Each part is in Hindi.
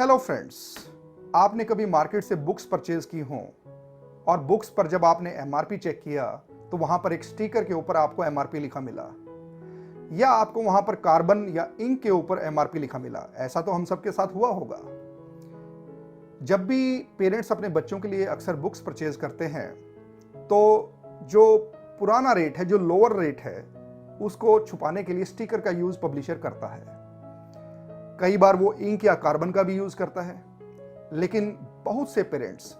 हेलो फ्रेंड्स, आपने कभी मार्केट से बुक्स परचेज की हों और बुक्स पर जब आपने एमआरपी चेक किया तो वहां पर एक स्टिकर के ऊपर आपको एमआरपी लिखा मिला, या आपको वहां पर कार्बन या इंक के ऊपर एमआरपी लिखा मिला। ऐसा तो हम सबके साथ हुआ होगा। जब भी पेरेंट्स अपने बच्चों के लिए अक्सर बुक्स परचेज करते हैं तो जो पुराना रेट है, जो लोअर रेट है, उसको छुपाने के लिए स्टिकर का यूज पब्लिशर करता है। कई बार वो इंक या कार्बन का भी यूज करता है, लेकिन बहुत से पेरेंट्स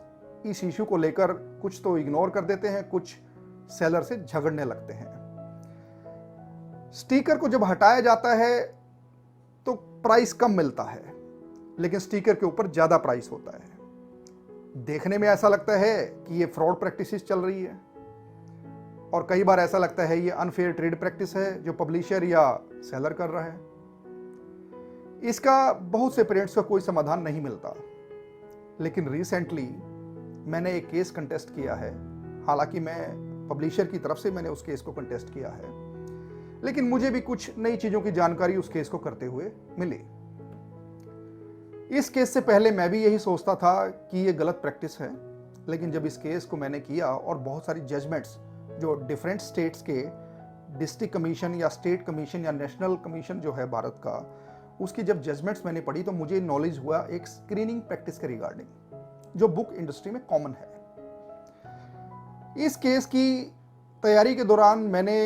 इस इशू को लेकर कुछ तो इग्नोर कर देते हैं, कुछ सेलर से झगड़ने लगते हैं। स्टिकर को जब हटाया जाता है तो प्राइस कम मिलता है, लेकिन स्टिकर के ऊपर ज्यादा प्राइस होता है। देखने में ऐसा लगता है कि ये फ्रॉड प्रैक्टिसेस चल रही है, और कई बार ऐसा लगता है ये अनफेयर ट्रेड प्रैक्टिस है जो पब्लिशर या सेलर कर रहा है। इसका बहुत से पेरेंट्स का कोई समाधान नहीं मिलता, लेकिन रिसेंटली मैंने एक केस कंटेस्ट किया है। हालांकि मैं पब्लिशर की तरफ से मैंने उस केस को कंटेस्ट किया है, लेकिन मुझे भी कुछ नई चीजों की जानकारी उस केस को करते हुए मिली। इस केस से पहले मैं भी यही सोचता था कि ये गलत प्रैक्टिस है, लेकिन जब इस केस को मैंने किया और बहुत सारी जजमेंट्स जो डिफरेंट स्टेट्स के डिस्ट्रिक्ट कमीशन या स्टेट कमीशन या नेशनल कमीशन जो है भारत का, उसकी जब जजमेंट्स मैंने पढ़ी तो मुझे नॉलेज हुआ एक स्क्रीनिंग प्रैक्टिस के रिगार्डिंग जो बुक इंडस्ट्री में कॉमन है। इस केस की तैयारी के दौरान मैंने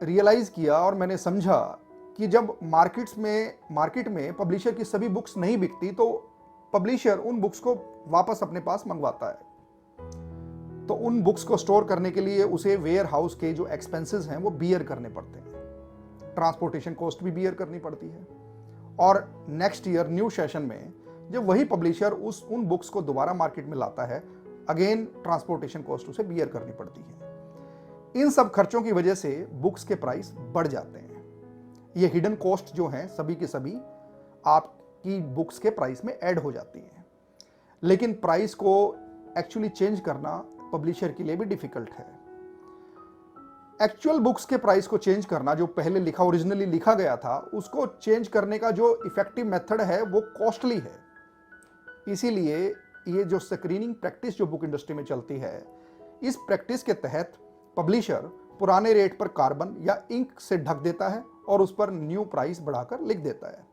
रियलाइज किया और मैंने समझा कि जब मार्केट में पब्लिशर की सभी बुक्स नहीं बिकती तो पब्लिशर उन बुक्स को वापस अपने पास मंगवाता है। तो उन बुक्स को स्टोर करने के लिए उसे वेयर हाउस के जो एक्सपेंसेस हैं वो बियर करने पड़ते हैं, ट्रांसपोर्टेशन कॉस्ट भी बियर करनी पड़ती है। और नेक्स्ट ईयर न्यू सेशन में जब वही पब्लिशर उन बुक्स को दोबारा मार्केट में लाता है, अगेन ट्रांसपोर्टेशन कॉस्ट उसे बियर करनी पड़ती है। इन सब खर्चों की वजह से बुक्स के प्राइस बढ़ जाते हैं। ये हिडन कॉस्ट जो हैं सभी के सभी आपकी बुक्स के प्राइस में ऐड हो जाती हैं, लेकिन प्राइस को एक्चुअली चेंज करना पब्लिशर के लिए भी डिफिकल्ट है। एक्चुअल बुक्स के प्राइस को चेंज करना, जो पहले ओरिजिनली लिखा गया था, उसको चेंज करने का जो इफेक्टिव मेथड है वो कॉस्टली है। इसीलिए ये जो स्क्रीनिंग प्रैक्टिस जो बुक इंडस्ट्री में चलती है, इस प्रैक्टिस के तहत पब्लिशर पुराने रेट पर कार्बन या इंक से ढक देता है और उस पर न्यू प्राइस बढ़ाकर लिख देता है।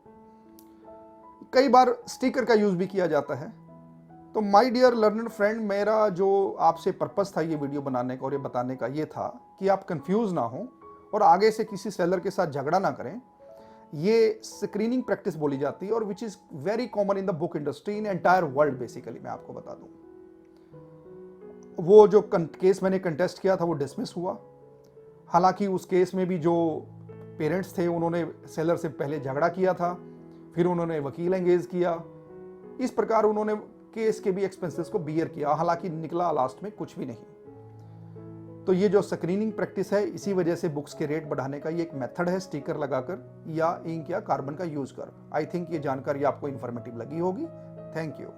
कई बार स्टिकर का यूज भी किया जाता है। तो माय डियर लर्नर फ्रेंड, मेरा जो आपसे पर्पस था ये वीडियो बनाने का और ये बताने का, ये था कि आप कंफ्यूज ना हो और आगे से किसी सेलर के साथ झगड़ा ना करें। ये स्क्रीनिंग प्रैक्टिस बोली जाती है और which is very common in the book industry in entire world. Basically मैं आपको बता दूं, वो जो केस मैंने कंटेस्ट किया था वो डिसमिस हुआ। हालांकि उस केस में भी जो पेरेंट्स थे उन्होंने सेलर से पहले झगड़ा किया था, फिर उन्होंने वकील एंगेज किया। इस प्रकार उन्होंने केस के भी एक्सपेंसेस को बियर किया, हालांकि निकला लास्ट में कुछ भी नहीं। तो ये जो स्क्रीनिंग प्रैक्टिस है, इसी वजह से बुक्स के रेट बढ़ाने का ये एक मेथड है, स्टिकर लगाकर या इंक या कार्बन का यूज कर। आई थिंक ये जानकारी आपको इंफॉर्मेटिव लगी होगी। Thank you.